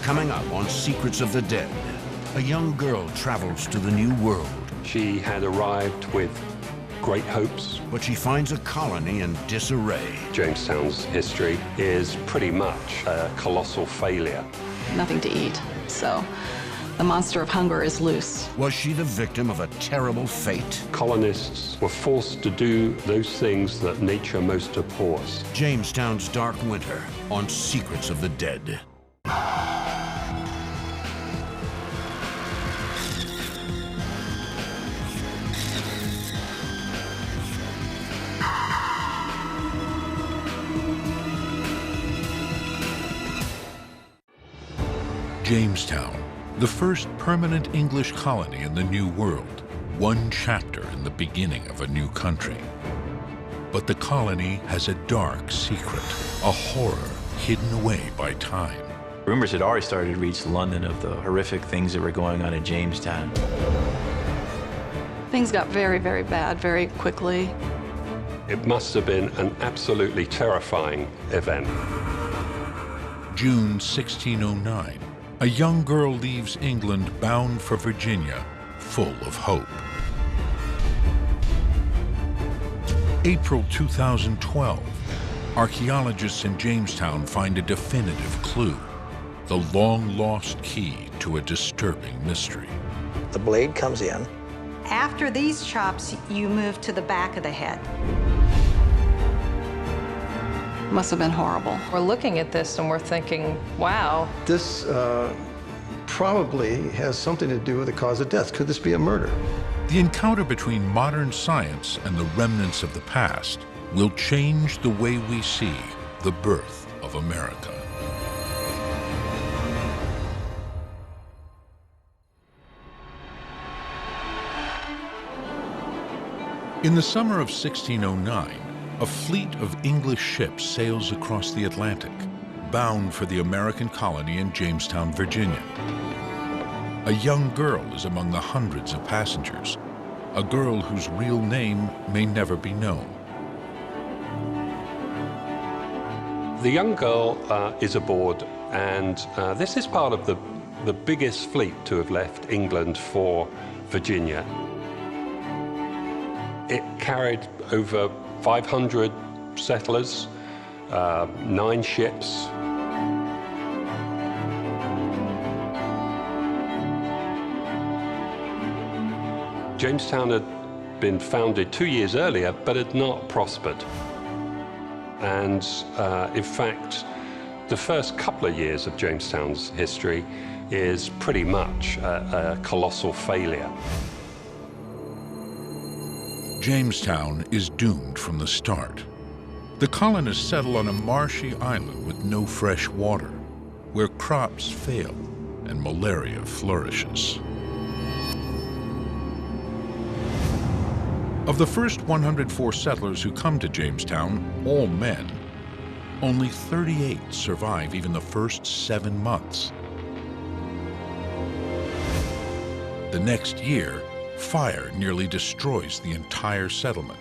Coming up on Secrets of the Dead, a young girl travels to the New World. She had arrived with great hopes. But she finds a colony in disarray. Jamestown's history is pretty much a colossal failure. Nothing to eat, so the monster of hunger is loose. Was she the victim of a terrible fate? Colonists were forced to do those things that nature most abhors. Jamestown's Dark Winter on Secrets of the Dead. Jamestown, the first permanent English colony in the New World, one chapter in the beginning of a new country. But the colony has a dark secret, a horror hidden away by time. Rumors had already started to reach London of the horrific things that were going on in Jamestown. Things got very, very bad very quickly. It must have been an absolutely terrifying event. June 1609. A young girl leaves England bound for Virginia, full of hope. April 2012, archaeologists in Jamestown find a definitive clue, the long-lost key to a disturbing mystery. The blade comes in. After these chops, you move to the back of the head. Must have been horrible. We're looking at this and we're thinking, wow. This probably has something to do with the cause of death. Could this be a murder? The encounter between modern science and the remnants of the past will change the way we see the birth of America. In the summer of 1609, a fleet of English ships sails across the Atlantic, bound for the American colony in Jamestown, Virginia. A young girl is among the hundreds of passengers, a girl whose real name may never be known. The young girl is aboard, and this is part of the biggest fleet to have left England for Virginia. It carried over 500 settlers, 9 ships. Jamestown had been founded 2 years earlier, but had not prospered. And in fact, the first couple of years of Jamestown's history is pretty much a colossal failure. Jamestown is doomed from the start. The colonists settle on a marshy island with no fresh water, where crops fail and malaria flourishes. Of the first 104 settlers who come to Jamestown, all men, only 38 survive even the first 7 months. The next year, fire nearly destroys the entire settlement.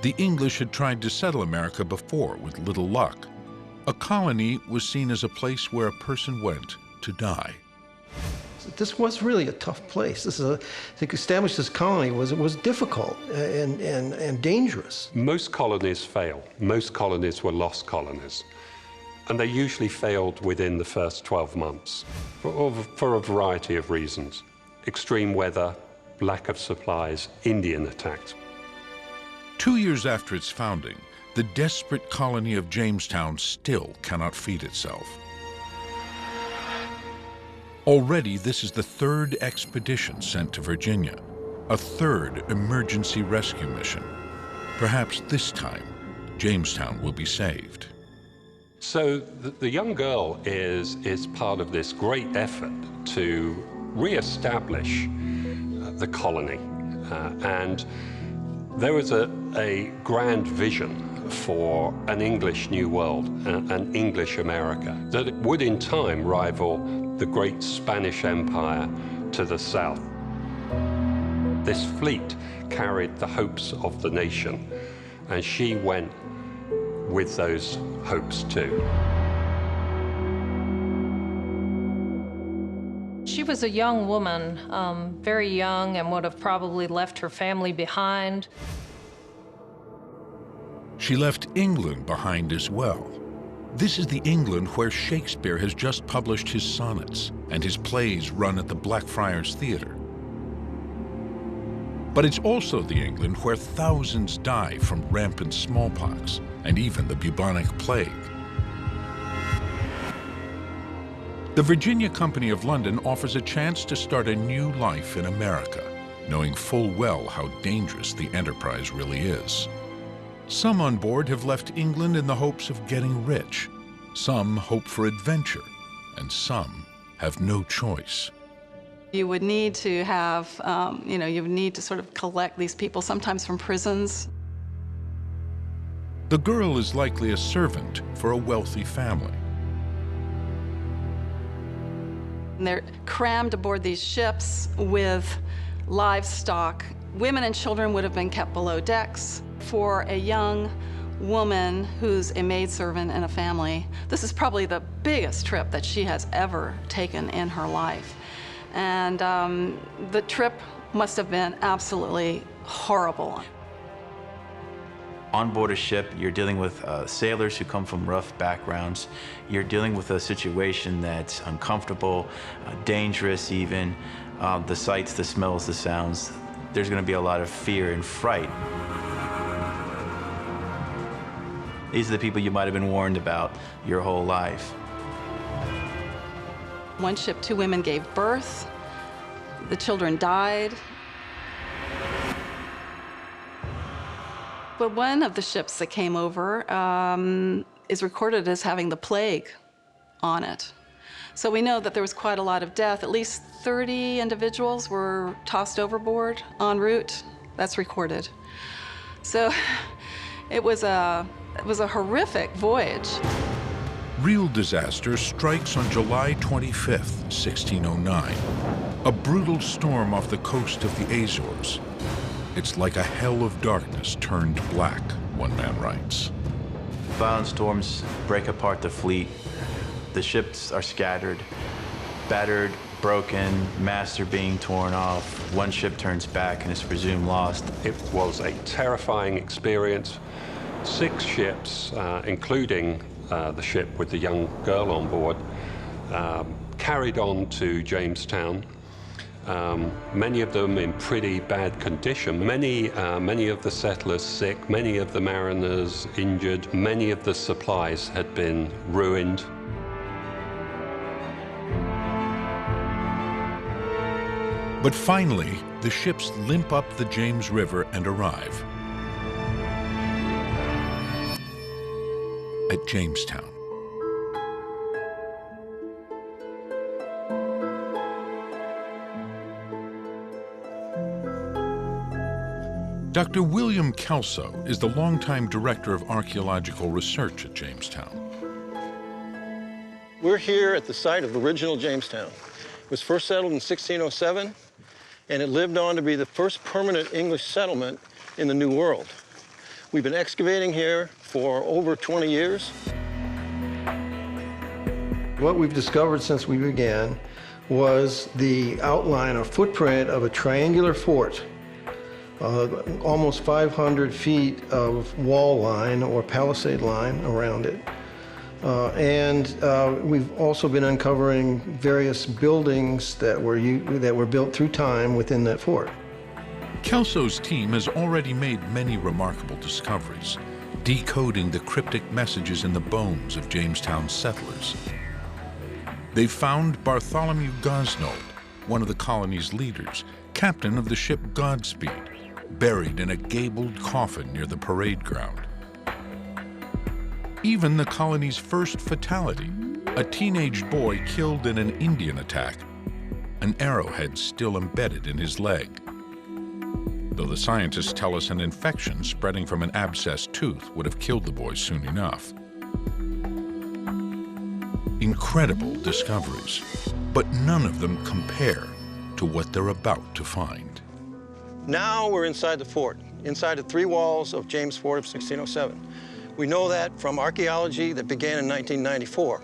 The English had tried to settle America before with little luck. A colony was seen as a place where a person went to die. This was really a tough place. To establish this colony was difficult and dangerous. Most colonies fail. Most colonies were lost colonies. And they usually failed within the first 12 months for a variety of reasons. Extreme weather, lack of supplies, Indian attacks. 2 years after its founding, the desperate colony of Jamestown still cannot feed itself. Already, this is the 3rd expedition sent to Virginia, a 3rd emergency rescue mission. Perhaps this time, Jamestown will be saved. So the young girl is part of this great effort to re-establish the colony. And there was a grand vision for an English New World, an English America, that it would in time rival the great Spanish Empire to the south. This fleet carried the hopes of the nation, and she went with those hopes too. She was a young woman, very young, and would have probably left her family behind. She left England behind as well. This is the England where Shakespeare has just published his sonnets and his plays run at the Blackfriars Theatre. But it's also the England where thousands die from rampant smallpox and even the bubonic plague. The Virginia Company of London offers a chance to start a new life in America, knowing full well how dangerous the enterprise really is. Some on board have left England in the hopes of getting rich. Some hope for adventure, and some have no choice. You would need to have, you would need to sort of collect these people, sometimes from prisons. The girl is likely a servant for a wealthy family. And they're crammed aboard these ships with livestock. Women and children would have been kept below decks. For a young woman who's a maidservant in a family, this is probably the biggest trip that she has ever taken in her life. And the trip must have been absolutely horrible. On board a ship, you're dealing with sailors who come from rough backgrounds. You're dealing with a situation that's uncomfortable, dangerous even. The sights, the smells, the sounds. There's going to be a lot of fear and fright. These are the people you might have been warned about your whole life. One ship, 2 women gave birth. The children died. But one of the ships that came over is recorded as having the plague on it. So we know that there was quite a lot of death. At least 30 individuals were tossed overboard en route. That's recorded. So it was a horrific voyage. Real disaster strikes on July 25th, 1609. A brutal storm off the coast of the Azores. It's like a hell of darkness turned black, one man writes. Violent storms break apart the fleet. The ships are scattered, battered, broken, masts are being torn off. One ship turns back and is presumed lost. It was a terrifying experience. 6 ships, including the ship with the young girl on board, carried on to Jamestown. Many of them in pretty bad condition. Many of the settlers sick, many of the mariners injured, many of the supplies had been ruined. But finally, the ships limp up the James River and arrive at Jamestown. Dr. William Kelso is the longtime director of archaeological research at Jamestown. We're here at the site of the original Jamestown. It was first settled in 1607, and it lived on to be the first permanent English settlement in the New World. We've been excavating here for over 20 years. What we've discovered since we began was the outline or footprint of a triangular fort. Almost 500 feet of wall line or palisade line around it. We've also been uncovering various buildings that were built through time within that fort. Kelso's team has already made many remarkable discoveries, decoding the cryptic messages in the bones of Jamestown's settlers. They found Bartholomew Gosnold, one of the colony's leaders, captain of the ship Godspeed, buried in a gabled coffin near the parade ground. Even the colony's first fatality, a teenage boy killed in an Indian attack, an arrowhead still embedded in his leg. Though the scientists tell us an infection spreading from an abscessed tooth would have killed the boy soon enough. Incredible discoveries, but none of them compare to what they're about to find. Now we're inside the fort, inside the 3 walls of James Fort of 1607. We know that from archaeology that began in 1994.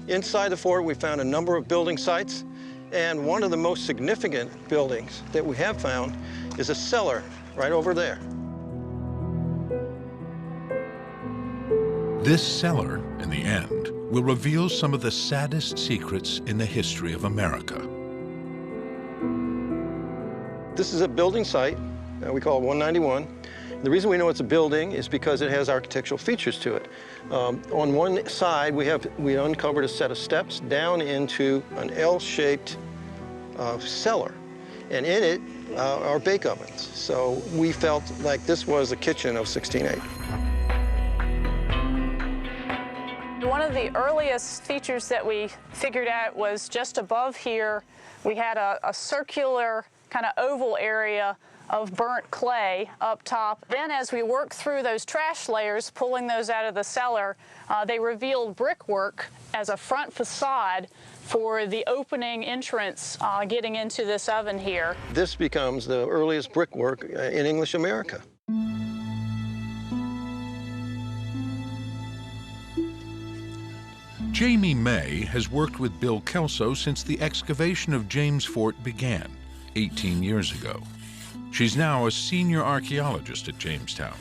Inside the fort, we found a number of building sites, And one of the most significant buildings that we have found is a cellar right over there. This cellar, in the end, will reveal some of the saddest secrets in the history of America. This is a building site, we call it 191. The reason we know it's a building is because it has architectural features to it. On one side, we uncovered a set of steps down into an L-shaped cellar, and in it are bake ovens. So we felt like this was the kitchen of 1608. One of the earliest features that we figured out was just above here, we had a circular kind of oval area of burnt clay up top. Then as we worked through those trash layers, pulling those out of the cellar, they revealed brickwork as a front facade for the opening entrance getting into this oven here. This becomes the earliest brickwork in English America. Jamie May has worked with Bill Kelso since the excavation of James Fort began 18 years ago. She's now a senior archaeologist at Jamestown.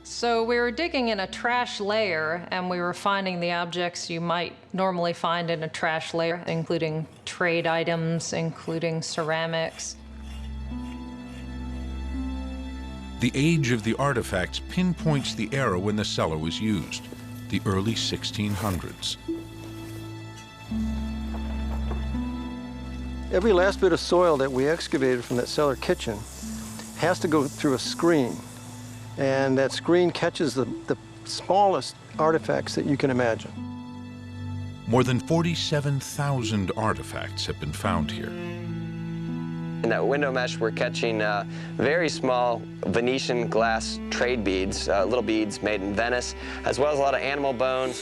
So we were digging in a trash layer, and we were finding the objects you might normally find in a trash layer, including trade items, including ceramics. The age of the artifacts pinpoints the era when the cellar was used, the early 1600s. Every last bit of soil that we excavated from that cellar kitchen has to go through a screen, and that screen catches the smallest artifacts that you can imagine. More than 47,000 artifacts have been found here. In that window mesh, we're catching very small Venetian glass trade beads, little beads made in Venice, as well as a lot of animal bones.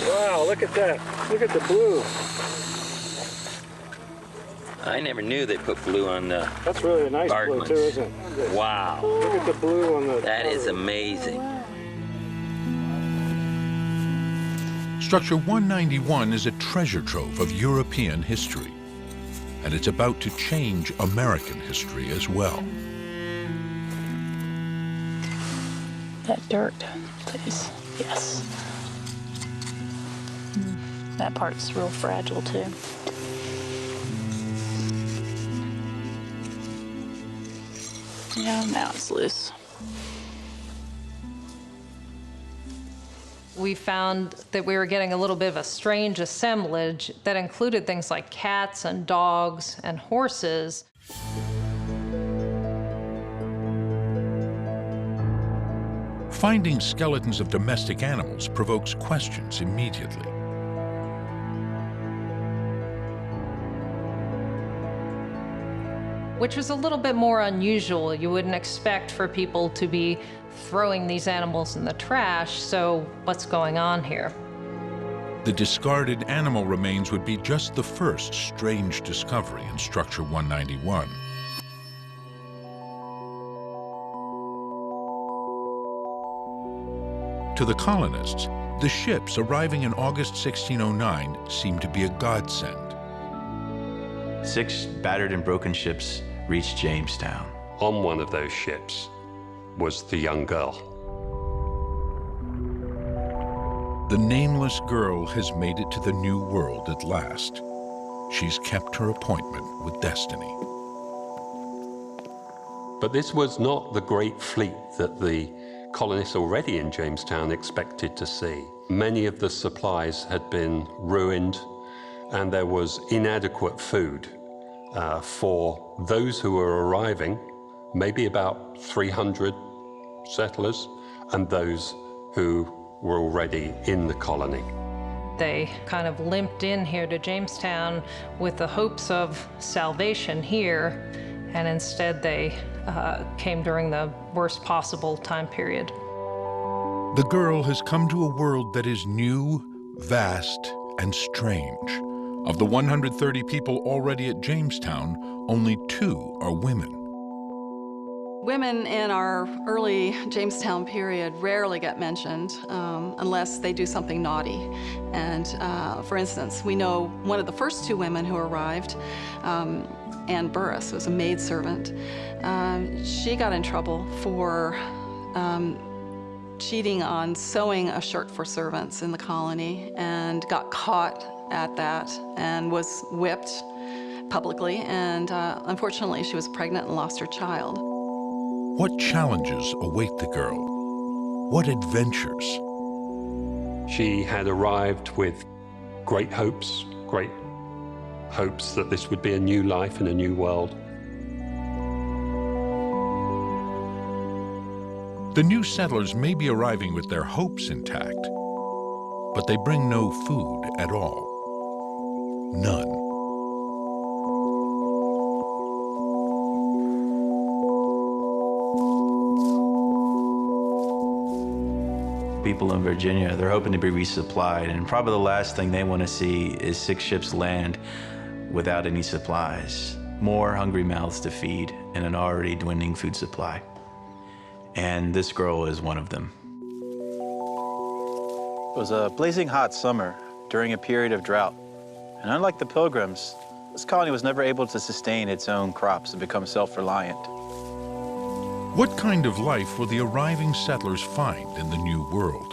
Wow, look at that. Look at the blue. I never knew they put blue on the That's really a nice fragments. blue, too, isn't it? Wow. Look at the blue on the... That is amazing. Structure 191 is a treasure trove of European history, and it's about to change American history as well. That dirt, please. Yes. That part's real fragile, too. Yeah, now it's loose. We found that we were getting a little bit of a strange assemblage that included things like cats and dogs and horses. Finding skeletons of domestic animals provokes questions immediately. Which was a little bit more unusual. You wouldn't expect for people to be throwing these animals in the trash, so what's going on here? The discarded animal remains would be just the first strange discovery in Structure 191. To the colonists, the ships arriving in August 1609 seemed to be a godsend. 6 battered and broken ships reached Jamestown. On one of those ships was the young girl. The nameless girl has made it to the New World at last. She's kept her appointment with destiny. But this was not the great fleet that the colonists already in Jamestown expected to see. Many of the supplies had been ruined, and there was inadequate food for those who were arriving, maybe about 300 settlers, and those who were already in the colony. They kind of limped in here to Jamestown with the hopes of salvation here, and instead they came during the worst possible time period. The girl has come to a world that is new, vast, and strange. Of the 130 people already at Jamestown, only 2 are women. Women in our early Jamestown period rarely get mentioned unless they do something naughty. And for instance, we know one of the first two women who arrived, Ann Burris, was a maidservant. She got in trouble for cheating on sewing a shirt for servants in the colony and got caught at that and was whipped publicly. And unfortunately, she was pregnant and lost her child. What challenges await the girl? What adventures? She had arrived with great hopes that this would be a new life in a new world. The new settlers may be arriving with their hopes intact, but they bring no food at all. None. People in Virginia, they're hoping to be resupplied, and probably the last thing they want to see is 6 ships land without any supplies. More hungry mouths to feed in an already dwindling food supply. And this girl is one of them. It was a blazing hot summer during a period of drought. And unlike the Pilgrims, this colony was never able to sustain its own crops and become self-reliant. What kind of life will the arriving settlers find in the new world?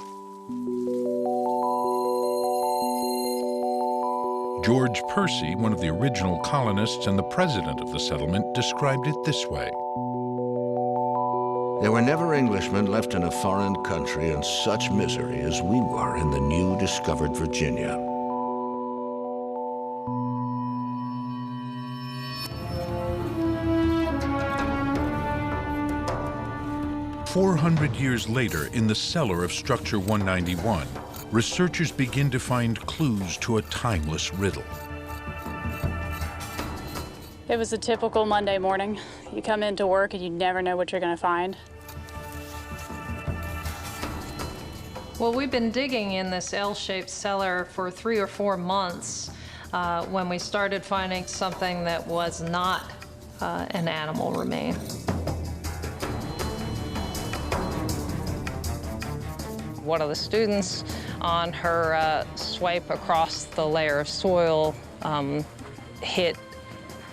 George Percy, one of the original colonists and the president of the settlement, described it this way. There were never Englishmen left in a foreign country in such misery as we were in the new discovered Virginia. "400 years later, in the cellar of Structure 191, researchers begin to find clues to a timeless riddle. It was a typical Monday morning. You come into work and you never know what you're going to find. Well, we've been digging in this L-shaped cellar for 3 or 4 months when we started finding something that was not an animal remain. One of the students on her swipe across the layer of soil hit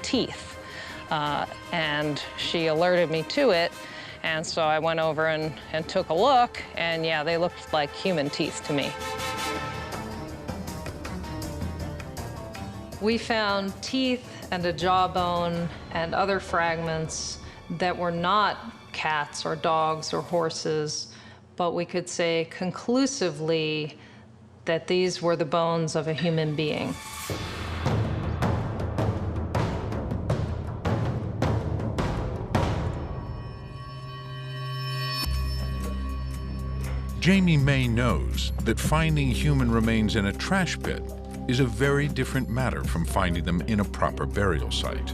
teeth, and she alerted me to it, and so I went over and took a look, and yeah, they looked like human teeth to me. We found teeth and a jawbone and other fragments that were not cats or dogs or horses, but we could say conclusively that these were the bones of a human being. Jamie May knows that finding human remains in a trash pit is a very different matter from finding them in a proper burial site.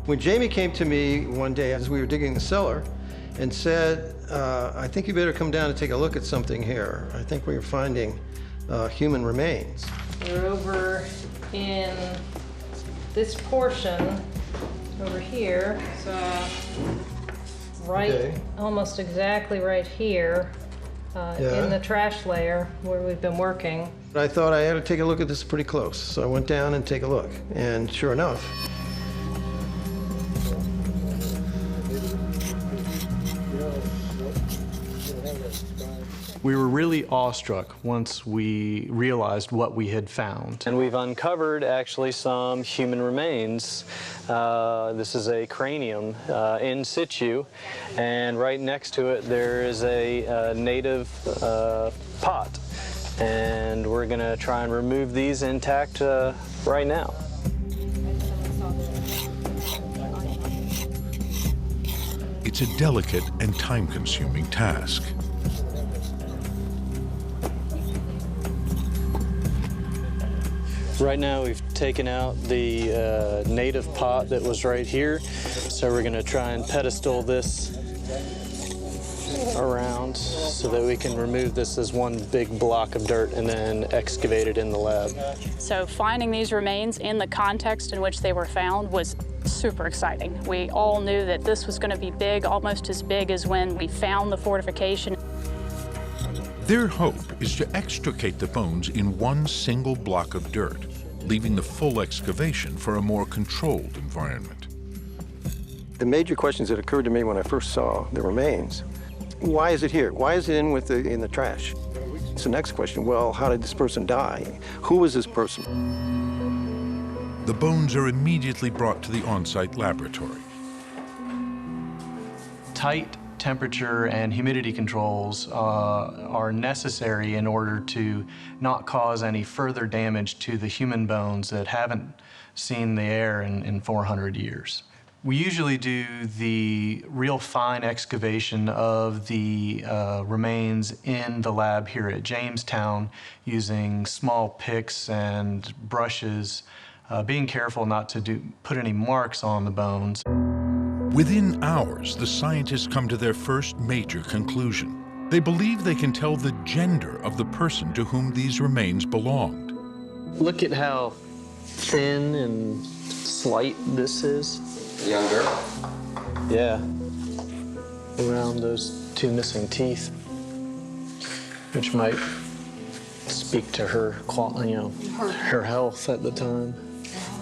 When Jamie came to me one day as we were digging the cellar and said, I think you better come down and take a look at something here. I think we're finding human remains. We're over in this portion over here, so right, Okay. almost exactly right here Yeah. in the trash layer where we've been working. I thought I had to take a look at this pretty close, so I went down and take a look, and sure enough. We were really awestruck once we realized what we had found. And we've uncovered actually some human remains. This is a cranium in situ, and right next to it there is a native pot. And we're gonna try and remove these intact right now. It's a delicate and time-consuming task. Right now we've taken out the native pot that was right here, so we're going to try and pedestal this around so that we can remove this as one big block of dirt and then excavate it in the lab. So finding these remains in the context in which they were found was Super exciting. We all knew that this was going to be big, almost as big as when we found the fortification. Their hope is to extricate the bones in one single block of dirt, leaving the full excavation for a more controlled environment. The major questions that occurred to me when I first saw the remains: why is it here? Why is it in the trash? It's the next question. Well, how did this person die? Who was this person? The bones are immediately brought to the on-site laboratory. Tight temperature and humidity controls are necessary in order to not cause any further damage to the human bones that haven't seen the air in 400 years. We usually do the real fine excavation of the remains in the lab here at Jamestown using small picks and brushes, being careful not to put any marks on the bones. Within hours, the scientists come to their first major conclusion. They believe they can tell the gender of the person to whom these remains belonged. Look at how thin and slight this is. Young girl? Yeah. Around those two missing teeth, which might speak to her, her health at the time.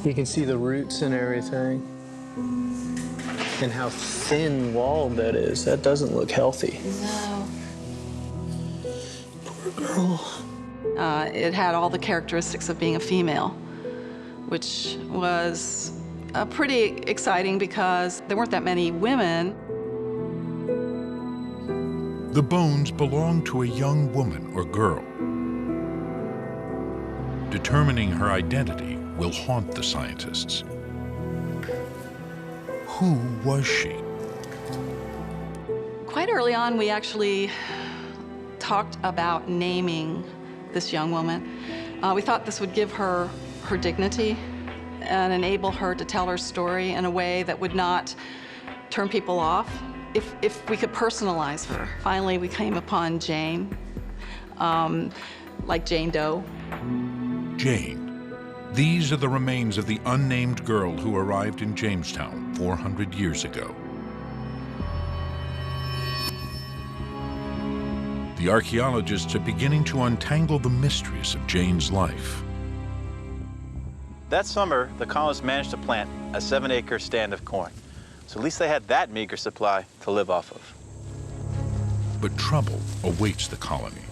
You can see the roots and everything. And how thin walled that is. That doesn't look healthy. No. Poor girl. It had all the characteristics of being a female, which was pretty exciting because there weren't that many women. The bones belong to a young woman or girl. Determining her identity will haunt the scientists. Who was she? Quite early on, we actually talked about naming this young woman. We thought this would give her her dignity and enable her to tell her story in a way that would not turn people off if we could personalize her. Finally, we came upon Jane, like Jane Doe. Jane. These are the remains of the unnamed girl who arrived in Jamestown 400 years ago. The archaeologists are beginning to untangle the mysteries of Jane's life. That summer, the colonists managed to plant a 7-acre stand of corn. So at least they had that meager supply to live off of. But trouble awaits the colony.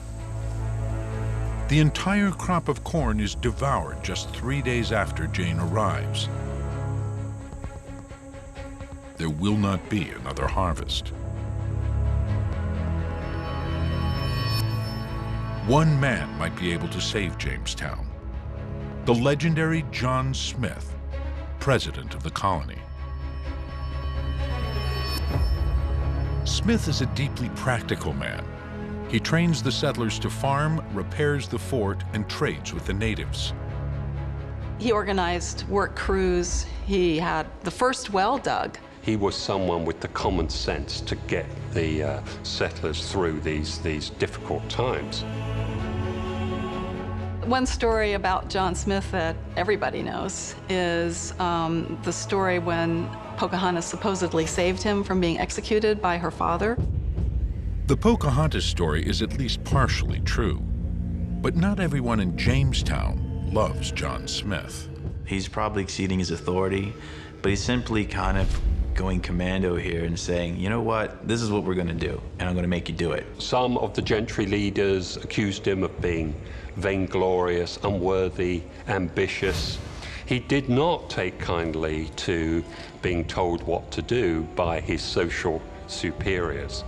The entire crop of corn is devoured just 3 days after Jane arrives. There will not be another harvest. One man might be able to save Jamestown. The legendary John Smith, president of the colony. Smith is a deeply practical man. He trains the settlers to farm, repairs the fort, and trades with the natives. He organized work crews. He had the first well dug. He was someone with the common sense to get the settlers through these difficult times. One story about John Smith that everybody knows is the story when Pocahontas supposedly saved him from being executed by her father. The Pocahontas story is at least partially true, but not everyone in Jamestown loves John Smith. He's probably exceeding his authority, but he's simply kind of going commando here and saying, you know what, this is what we're going to do, and I'm going to make you do it. Some of the gentry leaders accused him of being vainglorious, unworthy, ambitious. He did not take kindly to being told what to do by his social superiors.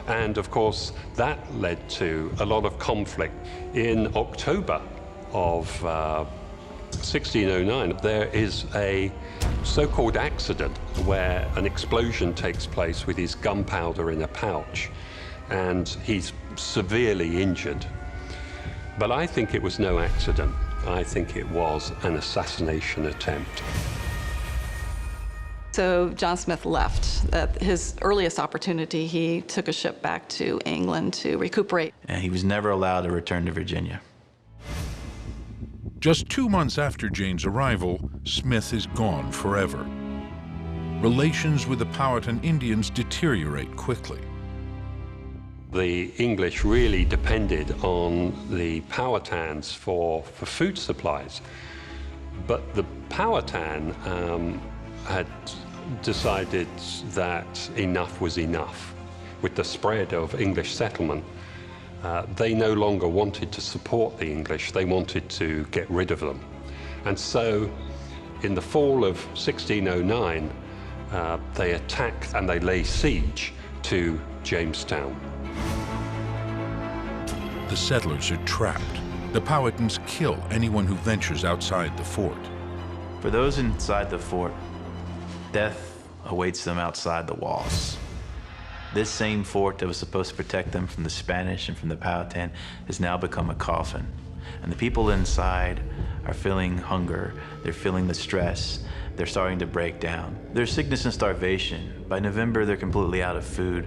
And of course, that led to a lot of conflict. In October of 1609, there is a so-called accident where an explosion takes place with his gunpowder in a pouch, and he's severely injured. But I think it was no accident. I think it was an assassination attempt. So John Smith left. At his earliest opportunity, he took a ship back to England to recuperate. And he was never allowed to return to Virginia. Just 2 months after Jane's arrival, Smith is gone forever. relations with the Powhatan Indians deteriorate quickly. The English really depended on the Powhatans for food supplies. But the Powhatan had decided that enough was enough. With the spread of English settlement, they no longer wanted to support the English, they wanted to get rid of them. And so, in the fall of 1609, they attacked and they lay siege to Jamestown. The settlers are trapped. The Powhatans kill anyone who ventures outside the fort. For those inside the fort, death awaits them outside the walls. This same fort that was supposed to protect them from the Spanish and from the Powhatan has now become a coffin. And the people inside are feeling hunger, they're feeling the stress, they're starting to break down. There's sickness and starvation. By November, they're completely out of food.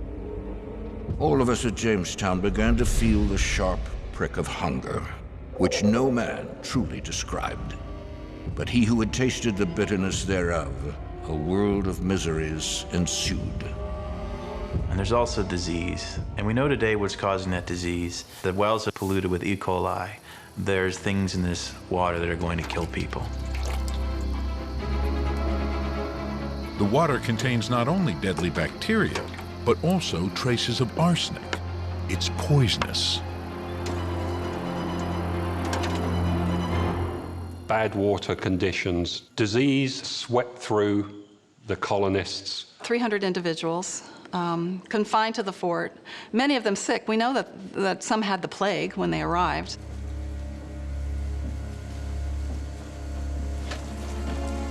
All of us at Jamestown began to feel the sharp prick of hunger, which no man truly described. But he who had tasted the bitterness thereof, a world of miseries ensued. And there's also disease. And we know today what's causing that disease. The wells are polluted with E. coli. There's things in this water that are going to kill people. The water contains not only deadly bacteria, but also traces of arsenic. It's poisonous. Bad water conditions, disease swept through the colonists. 300 individuals confined to the fort, many of them sick. We know that some had the plague when they arrived.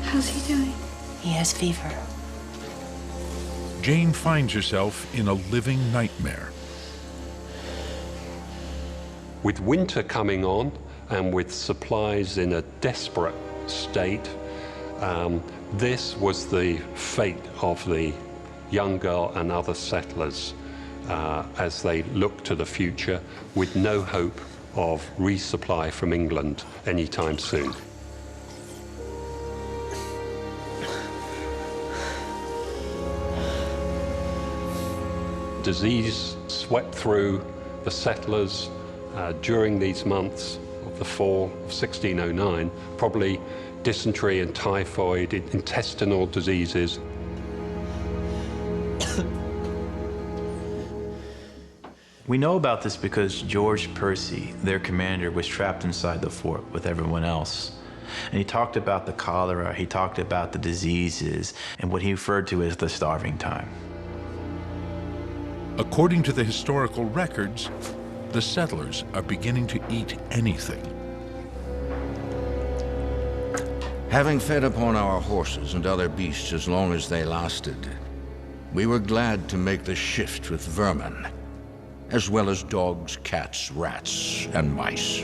How's he doing? He has fever. Jane finds herself in a living nightmare. With winter coming on and with supplies in a desperate state, this was the fate of the young girl and other settlers as they looked to the future with no hope of resupply from England anytime soon. Disease swept through the settlers during these months of the fall of 1609, probably dysentery and typhoid, intestinal diseases. We know about this because George Percy, their commander, was trapped inside the fort with everyone else. And he talked about the cholera, he talked about the diseases, and what he referred to as the starving time. According to the historical records, the settlers are beginning to eat anything. Having fed upon our horses and other beasts as long as they lasted, we were glad to make the shift with vermin, as well as dogs, cats, rats, and mice.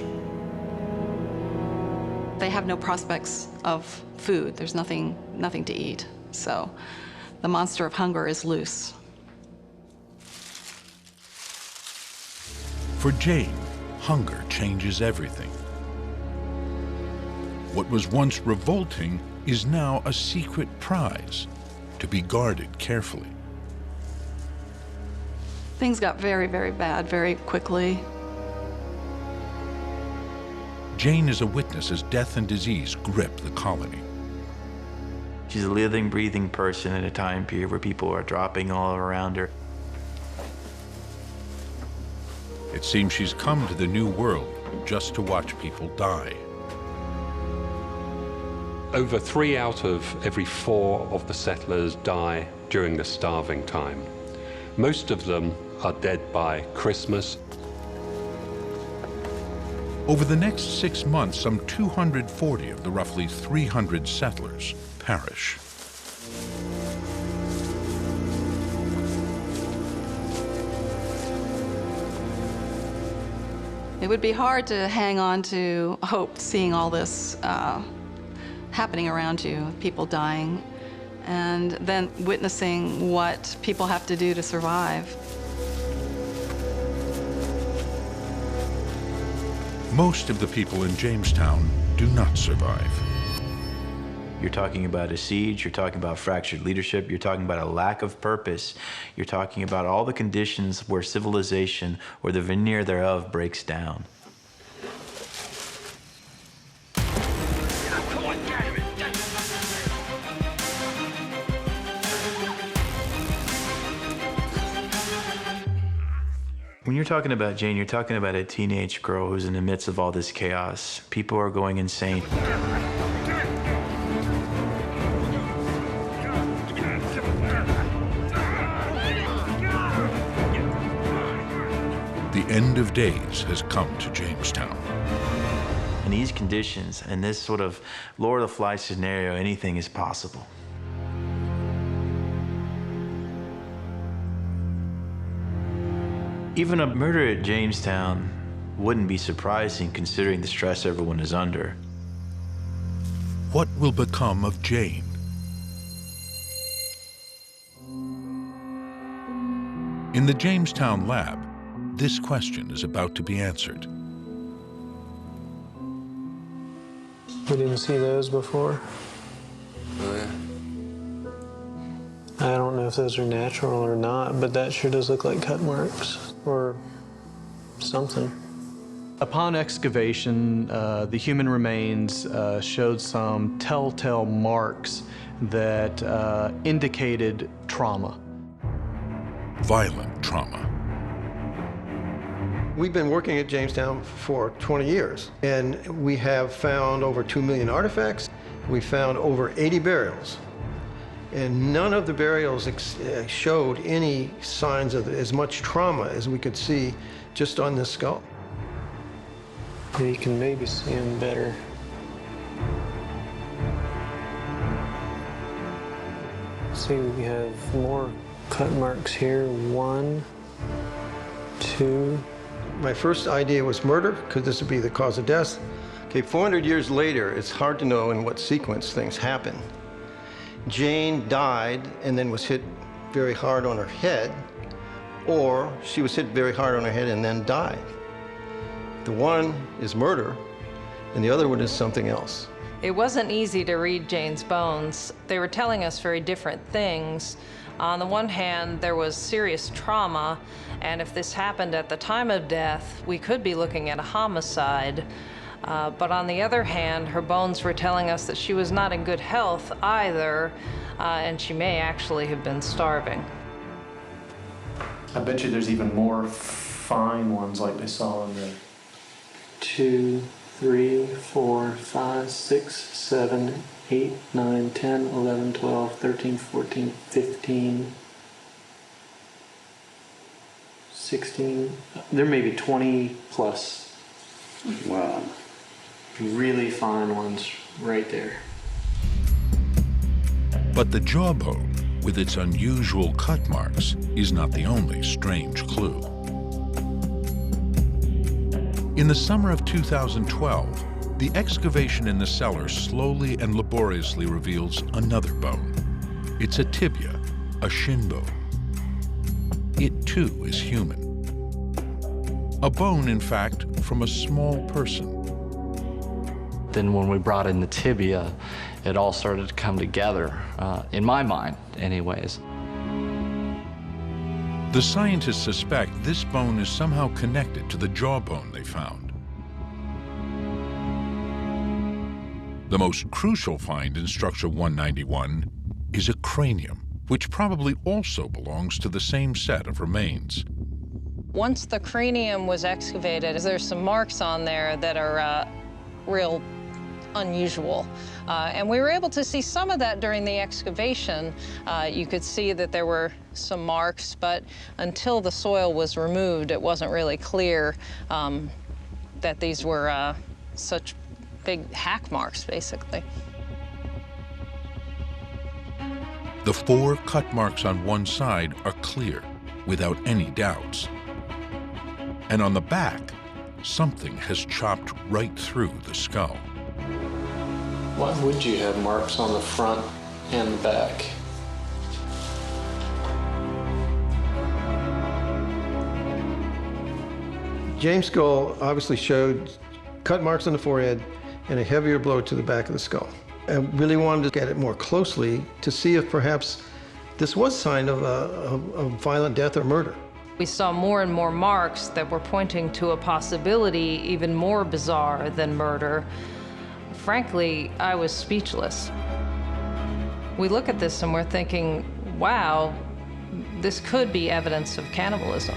They have no prospects of food. There's nothing to eat. So the monster of hunger is loose. For Jane, hunger changes everything. What was once revolting is now a secret prize to be guarded carefully. Things got very, very bad very quickly. Jane is a witness as death and disease grip the colony. She's a living, breathing person at a time period where people are dropping all around her. It seems she's come to the new world just to watch people die. Over 3 out of every 4 of the settlers die during the starving time. Most of them are dead by Christmas. Over the next 6 months, some 240 of the roughly 300 settlers perish. It would be hard to hang on to hope seeing all this happening around you, people dying, and then witnessing what people have to do to survive. Most of the people in Jamestown do not survive. You're talking about a siege, you're talking about fractured leadership, you're talking about a lack of purpose, you're talking about all the conditions where civilization, or the veneer thereof, breaks down. When you're talking about Jane, you're talking about a teenage girl who's in the midst of all this chaos. People are going insane. The end of days has come to Jamestown. In these conditions, in this sort of Lord of the Flies scenario, anything is possible. Even a murder at Jamestown wouldn't be surprising considering the stress everyone is under. What will become of Jane? In the Jamestown lab, this question is about to be answered. We didn't see those before. Oh, yeah. I don't know if those are natural or not, but that sure does look like cut marks or something. Upon excavation, the human remains showed some telltale marks that indicated trauma. Violent trauma. We've been working at Jamestown for 20 years, and we have found over 2 million artifacts. We found over 80 burials. And none of the burials showed any signs of as much trauma as we could see just on this skull. You can maybe see them better. See, we have more cut marks here. 1, 2. My first idea was murder, because this would be the cause of death. Okay, 400 years later, it's hard to know in what sequence things happen. Jane died and then was hit very hard on her head, or she was hit very hard on her head and then died. The one is murder, and the other one is something else. It wasn't easy to read Jane's bones. They were telling us very different things. On the one hand, there was serious trauma, and if this happened at the time of death, we could be looking at a homicide. But on the other hand, her bones were telling us that she was not in good health either, and she may actually have been starving. I bet you there's even more fine ones like they saw in the... 2, 3, 4, 5, 6, 7, 8, 9, 10, 11, 12, 13, 14, 15, 16. There may be 20 plus. Wow. Really fine ones right there. But the jawbone, with its unusual cut marks, is not the only strange clue. In the summer of 2012, the excavation in the cellar slowly and laboriously reveals another bone. It's a tibia, a shin bone. It too is human. A bone, in fact, from a small person. Then when we brought in the tibia, it all started to come together, in my mind, anyways. The scientists suspect this bone is somehow connected to the jawbone they found. The most crucial find in Structure 191 is a cranium, which probably also belongs to the same set of remains. Once the cranium was excavated, there's some marks on there that are real unusual. And we were able to see some of that during the excavation. You could see that there were some marks, but until the soil was removed, it wasn't really clear that these were such big hack marks, basically. The 4 cut marks on one side are clear, without any doubts. And on the back, something has chopped right through the skull. Why would you have marks on the front and the back? Jane's skull obviously showed cut marks on the forehead and a heavier blow to the back of the skull. I really wanted to look at it more closely to see if perhaps this was a sign of a violent death or murder. We saw more and more marks that were pointing to a possibility even more bizarre than murder. Frankly, I was speechless. We look at this and we're thinking, wow, this could be evidence of cannibalism.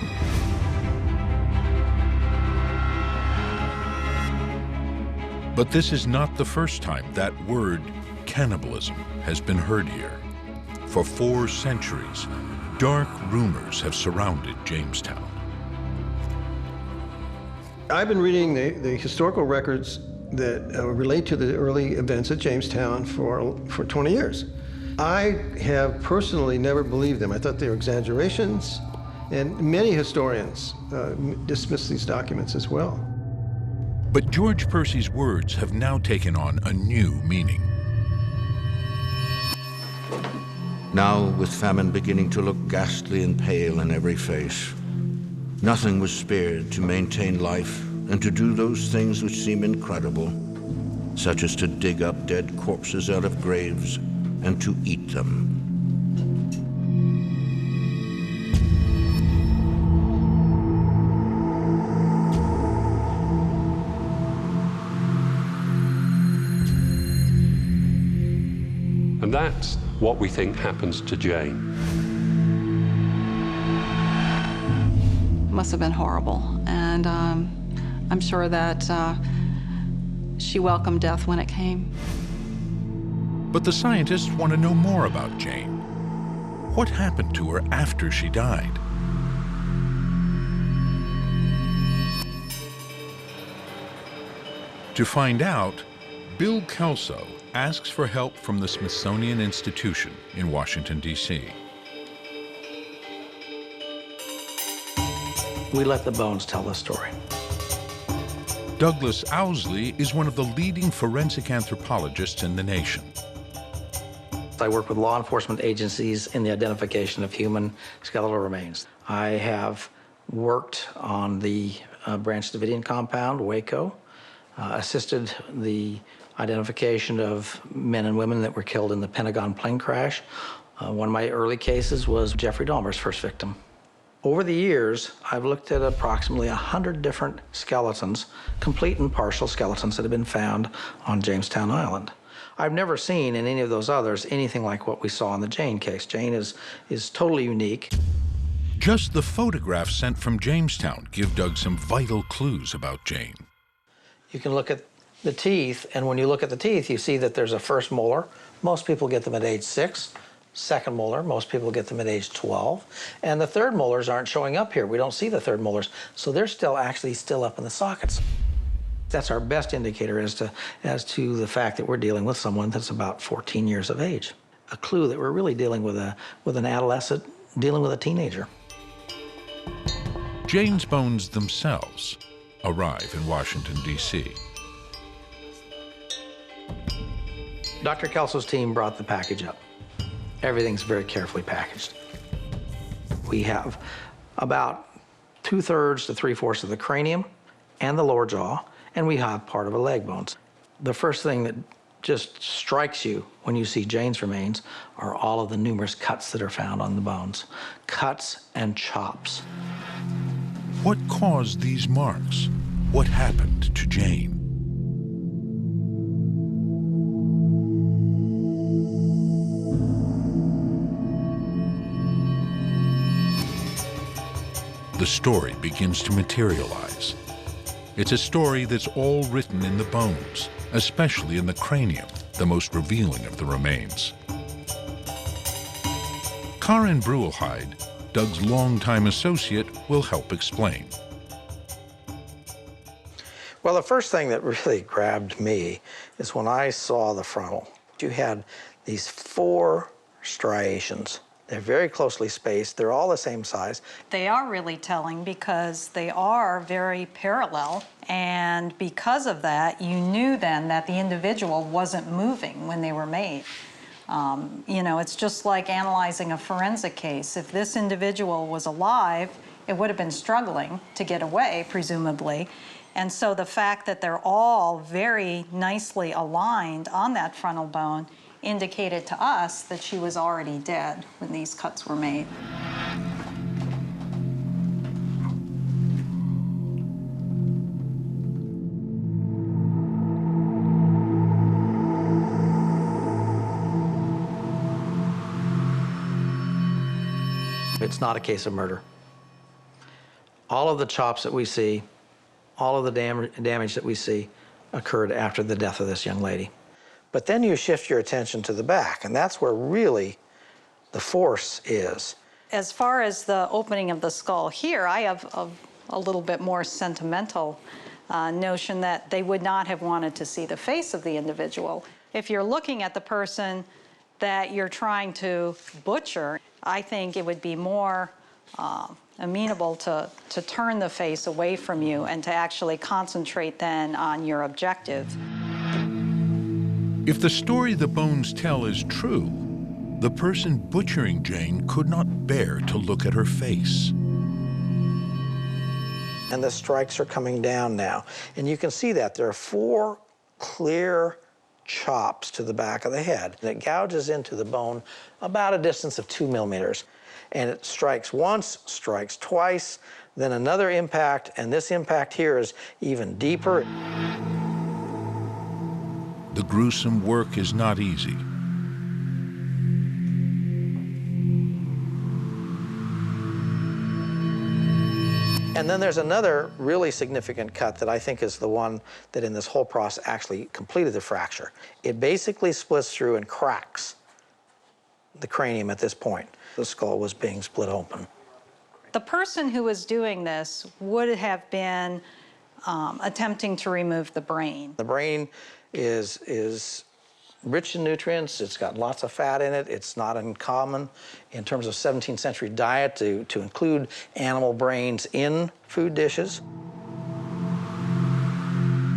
But this is not the first time that word, cannibalism, has been heard here. For 4 centuries, dark rumors have surrounded Jamestown. I've been reading the historical records that relate to the early events at Jamestown for 20 years. I have personally never believed them. I thought they were exaggerations, and many historians dismiss these documents as well. But George Percy's words have now taken on a new meaning. Now, with famine beginning to look ghastly and pale in every face, nothing was spared to maintain life and to do those things which seem incredible, such as to dig up dead corpses out of graves and to eat them. And that's what we think happens to Jane. Must have been horrible, and I'm sure that she welcomed death when it came. But the scientists want to know more about Jane. What happened to her after she died? To find out, Bill Kelso asks for help from the Smithsonian Institution in Washington, D.C. We let the bones tell the story. Douglas Owsley is one of the leading forensic anthropologists in the nation. I work with law enforcement agencies in the identification of human skeletal remains. I have worked on the Branch Davidian compound, Waco, assisted the identification of men and women that were killed in the Pentagon plane crash. One of my early cases was Jeffrey Dahmer's first victim. Over the years, I've looked at approximately 100 different skeletons, complete and partial skeletons that have been found on Jamestown Island. I've never seen in any of those others anything like what we saw in the Jane case. Jane is totally unique. Just the photographs sent from Jamestown give Doug some vital clues about Jane. You can look at the teeth, and when you look at the teeth, you see that there's a first molar. Most people get them at age 6. Second molar, most people get them at age 12. And the third molars aren't showing up here. We don't see the third molars, so they're still up in the sockets. That's our best indicator as to the fact that we're dealing with someone that's about 14 years of age. A clue that we're really dealing with an adolescent, dealing with a teenager. Jane's bones themselves arrive in Washington, D.C. Dr. Kelso's team brought the package up. Everything's very carefully packaged. We have about 2/3 to 3/4 of the cranium and the lower jaw, and we have part of a leg bones. The first thing that just strikes you when you see Jane's remains are all of the numerous cuts that are found on the bones. Cuts and chops. What caused these marks? What happened to Jane? The story begins to materialize. It's a story that's all written in the bones, especially in the cranium, the most revealing of the remains. Karin Bruelheide, Doug's longtime associate, will help explain. Well, the first thing that really grabbed me is when I saw the frontal. You had these 4 striations. They're very closely spaced. They're all the same size. They are really telling because they are very parallel, and because of that, you knew then that the individual wasn't moving when they were made. You know, it's just like analyzing a forensic case. If this individual was alive, it would have been struggling to get away, presumably. And so the fact that they're all very nicely aligned on that frontal bone indicated to us that she was already dead when these cuts were made. It's not a case of murder. All of the chops that we see, all of the damage that we see occurred after the death of this young lady. But then you shift your attention to the back, and that's where really the force is. As far as the opening of the skull here, I have a little bit more sentimental notion that they would not have wanted to see the face of the individual. If you're looking at the person that you're trying to butcher, I think it would be more amenable to turn the face away from you and to actually concentrate then on your objective. If the story the bones tell is true, the person butchering Jane could not bear to look at her face. And the strikes are coming down now. And you can see that there are 4 clear chops to the back of the head. And it gouges into the bone about a distance of 2 millimeters. And it strikes once, strikes twice, then another impact, and this impact here is even deeper. The gruesome work is not easy. And then there's another really significant cut that I think is the one that in this whole process actually completed the fracture. It basically splits through and cracks the cranium at this point. The skull was being split open. The person who was doing this would have been attempting to remove the brain. The brain is rich in nutrients. It's got lots of fat in it. It's not uncommon in terms of 17th century diet to include animal brains in food dishes.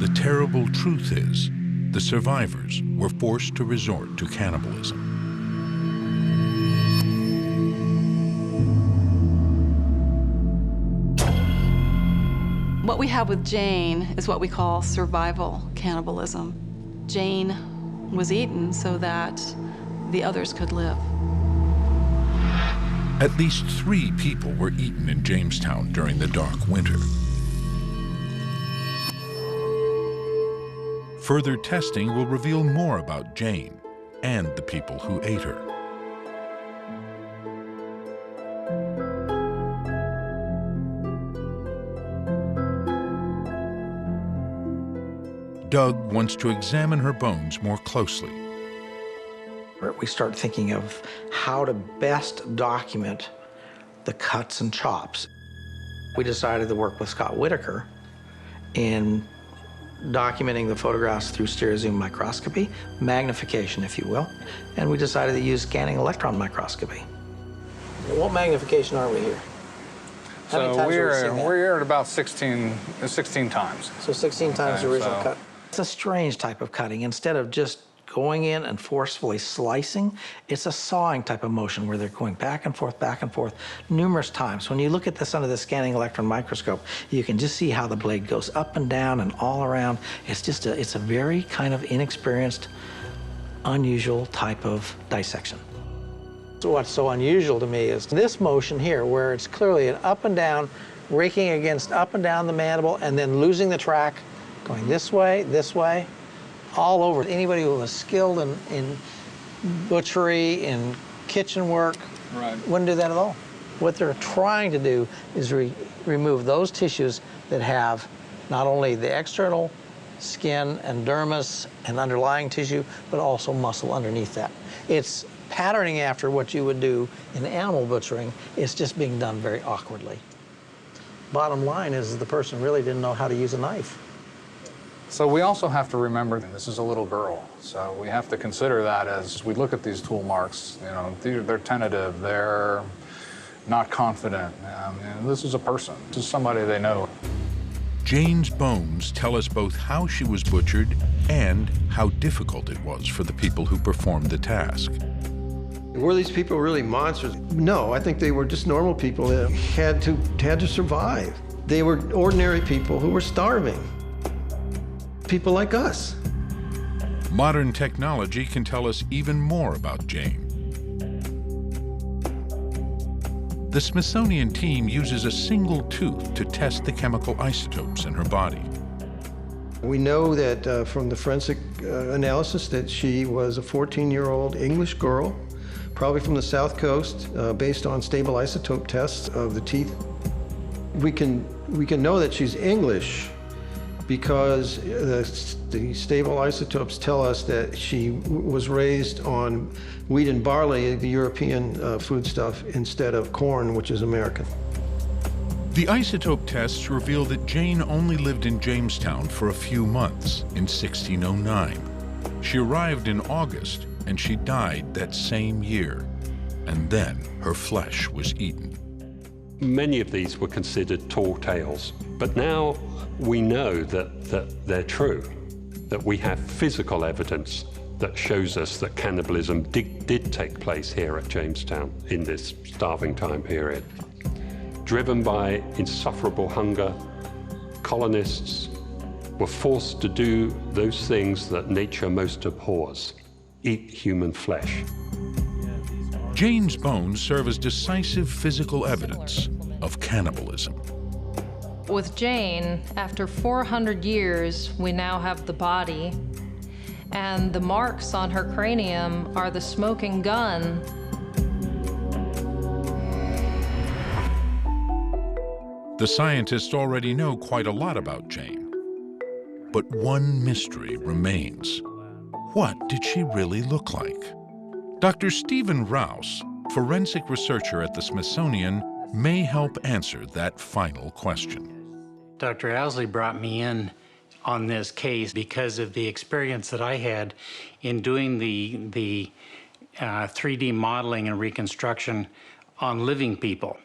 The terrible truth is, the survivors were forced to resort to cannibalism. What we have with Jane is what we call survival cannibalism. Jane was eaten so that the others could live. At least 3 people were eaten in Jamestown during the dark winter. Further testing will reveal more about Jane and the people who ate her. Doug wants to examine her bones more closely. We start thinking of how to best document the cuts and chops. We decided to work with Scott Whitaker in documenting the photographs through stereozoom microscopy, magnification, if you will, and we decided to use scanning electron microscopy. What magnification are we here? How many times we're here at about 16 times. So 16 times the original cut. It's a strange type of cutting. Instead of just going in and forcefully slicing, it's a sawing type of motion where they're going back and forth numerous times. When you look at this under the scanning electron microscope, you can just see how the blade goes up and down and all around. It's a very kind of inexperienced, unusual type of dissection. So what's so unusual to me is this motion here, where it's clearly an up and down, raking against up and down the mandible and then losing the track, going this way, all over. Anybody who was skilled in butchery, in kitchen work, wouldn't do that at all. What they're trying to do is remove those tissues that have not only the external skin and dermis and underlying tissue, but also muscle underneath that. It's patterning after what you would do in animal butchering. It's just being done very awkwardly. Bottom line is the person really didn't know how to use a knife. So we also have to remember that this is a little girl. So we have to consider that as we look at these tool marks. You know, they're tentative, they're not confident. This is a person, this is somebody they know. Jane's bones tell us both how she was butchered and how difficult it was for the people who performed the task. Were these people really monsters? No, I think they were just normal people that had to survive. They were ordinary people who were starving. People like us. Modern technology can tell us even more about Jane. The Smithsonian team uses a single tooth to test the chemical isotopes in her body. We know that from the forensic analysis that she was a 14-year-old English girl, probably from the South Coast, based on stable isotope tests of the teeth. We can know that she's English because the stable isotopes tell us that she was raised on wheat and barley, the European foodstuff, instead of corn, which is American. The isotope tests reveal that Jane only lived in Jamestown for a few months in 1609. She arrived in August, and she died that same year. And then her flesh was eaten. Many of these were considered tall tales, but now we know that they're true, that we have physical evidence that shows us that cannibalism did take place here at Jamestown in this starving time period. Driven by insufferable hunger, colonists were forced to do those things that nature most abhors: eat human flesh. Jane's bones serve as decisive physical evidence of cannibalism. With Jane, after 400 years, we now have the body, and the marks on her cranium are the smoking gun. The scientists already know quite a lot about Jane. But one mystery remains. What did she really look like? Dr. Stephen Rouse, forensic researcher at the Smithsonian, may help answer that final question. Dr. Owsley brought me in on this case because of the experience that I had in doing the 3D modeling and reconstruction on living people.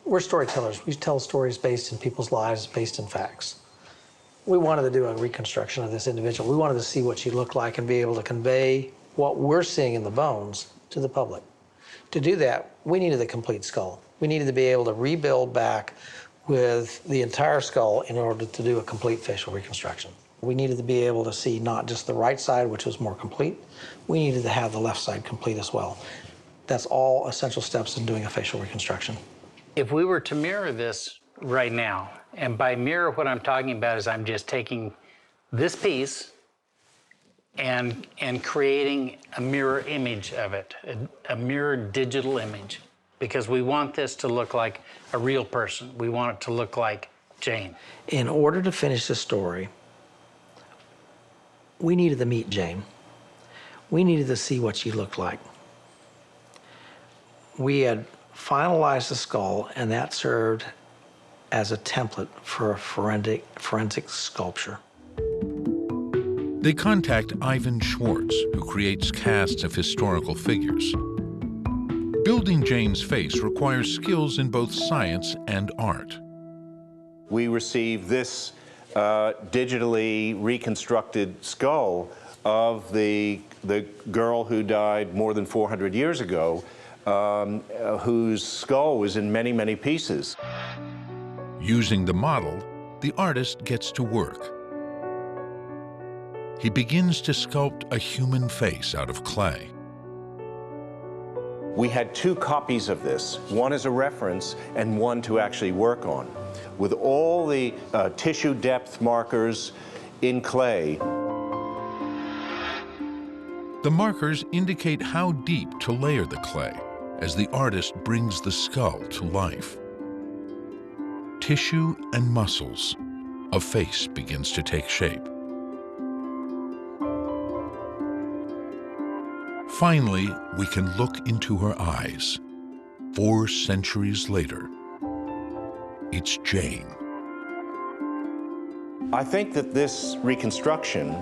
We're storytellers. We tell stories based in people's lives, based in facts. We wanted to do a reconstruction of this individual. We wanted to see what she looked like and be able to convey what we're seeing in the bones to the public. To do that, we needed a complete skull. We needed to be able to rebuild back with the entire skull in order to do a complete facial reconstruction. We needed to be able to see not just the right side, which was more complete, we needed to have the left side complete as well. That's all essential steps in doing a facial reconstruction. If we were to mirror this right now, and by mirror what I'm talking about is I'm just taking this piece and creating a mirror image of it, a mirror digital image, because we want this to look like a real person. We want it to look like Jane. In order to finish the story, we needed to meet Jane. We needed to see what she looked like. We had finalized the skull, and that served as a template for a forensic sculpture. They contact Ivan Schwartz, who creates casts of historical figures. Building Jane's face requires skills in both science and art. We received this digitally reconstructed skull of the girl who died more than 400 years ago, whose skull was in many, many pieces. Using the model, the artist gets to work. He begins to sculpt a human face out of clay. We had two copies of this, one as a reference and one to actually work on, with all the tissue depth markers in clay. The markers indicate how deep to layer the clay as the artist brings the skull to life. Tissue and muscles, a face begins to take shape. Finally, we can look into her eyes. 4 centuries later, it's Jane. I think that this reconstruction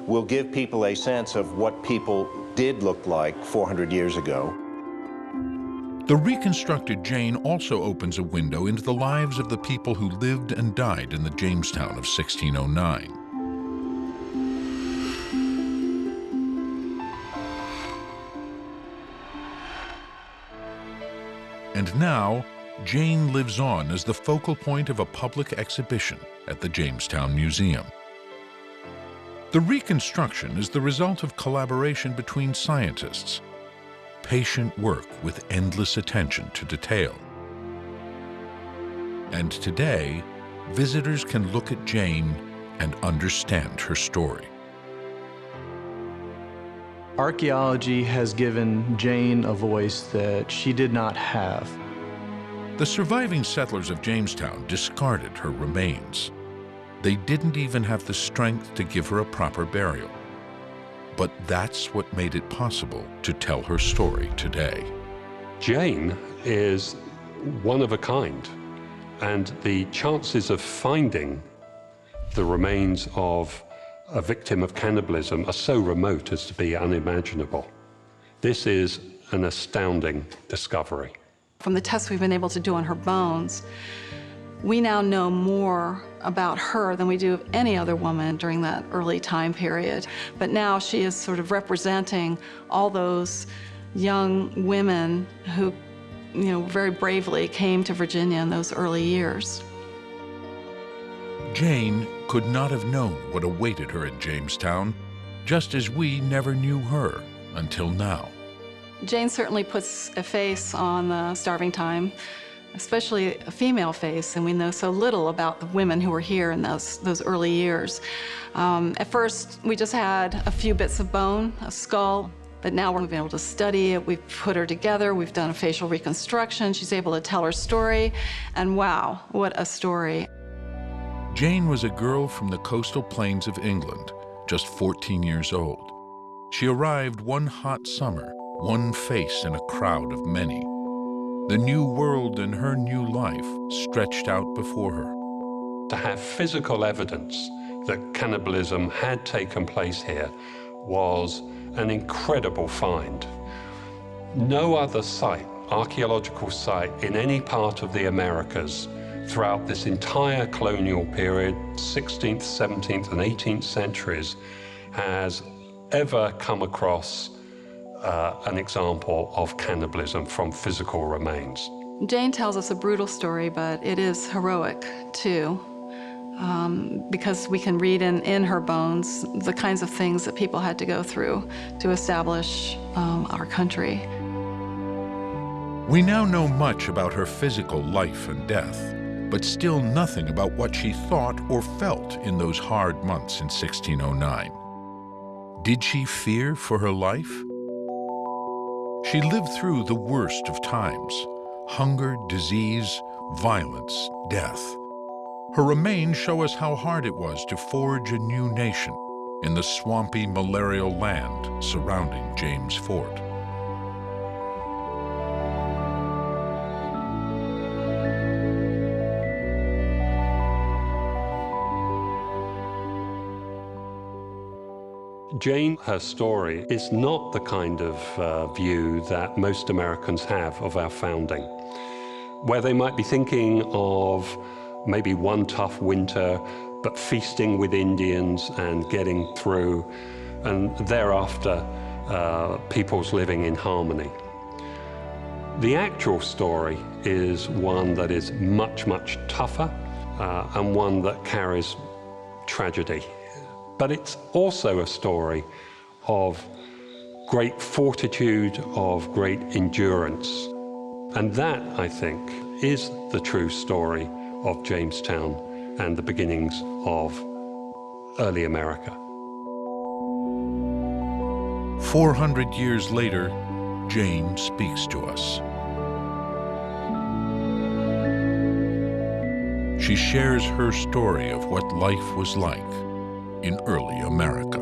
will give people a sense of what people did look like 400 years ago. The reconstructed Jane also opens a window into the lives of the people who lived and died in the Jamestown of 1609. And now, Jane lives on as the focal point of a public exhibition at the Jamestown Museum. The reconstruction is the result of collaboration between scientists, patient work with endless attention to detail. And today, visitors can look at Jane and understand her story. Archaeology has given Jane a voice that she did not have. The surviving settlers of Jamestown discarded her remains. They didn't even have the strength to give her a proper burial. But that's what made it possible to tell her story today. Jane is one of a kind, and the chances of finding the remains of a victim of cannibalism are so remote as to be unimaginable. This is an astounding discovery. From the tests we've been able to do on her bones, we now know more about her than we do of any other woman during that early time period. But now she is sort of representing all those young women who, very bravely came to Virginia in those early years. Jane could not have known what awaited her in Jamestown, just as we never knew her until now. Jane certainly puts a face on the starving time, especially a female face, and we know so little about the women who were here in those early years. At first, we just had a few bits of bone, a skull, but now we've been able to study it. We've put her together, we've done a facial reconstruction, she's able to tell her story, and wow, what a story. Jane was a girl from the coastal plains of England, just 14 years old. She arrived one hot summer, one face in a crowd of many. The new world and her new life stretched out before her. To have physical evidence that cannibalism had taken place here was an incredible find. No other site, archaeological site in any part of the Americas throughout this entire colonial period, 16th, 17th, and 18th centuries, has ever come across an example of cannibalism from physical remains. Jane tells us a brutal story, but it is heroic too, because we can read in her bones the kinds of things that people had to go through to establish our country. We now know much about her physical life and death, but still nothing about what she thought or felt in those hard months in 1609. Did she fear for her life? She lived through the worst of times: hunger, disease, violence, death. Her remains show us how hard it was to forge a new nation in the swampy, malarial land surrounding James Fort. Jane, her story, is not the kind of view that most Americans have of our founding, where they might be thinking of maybe one tough winter, but feasting with Indians and getting through, and thereafter peoples living in harmony. The actual story is one that is much, much tougher and one that carries tragedy. But it's also a story of great fortitude, of great endurance. And that, I think, is the true story of Jamestown and the beginnings of early America. 400 years later, Jane speaks to us. She shares her story of what life was like in early America.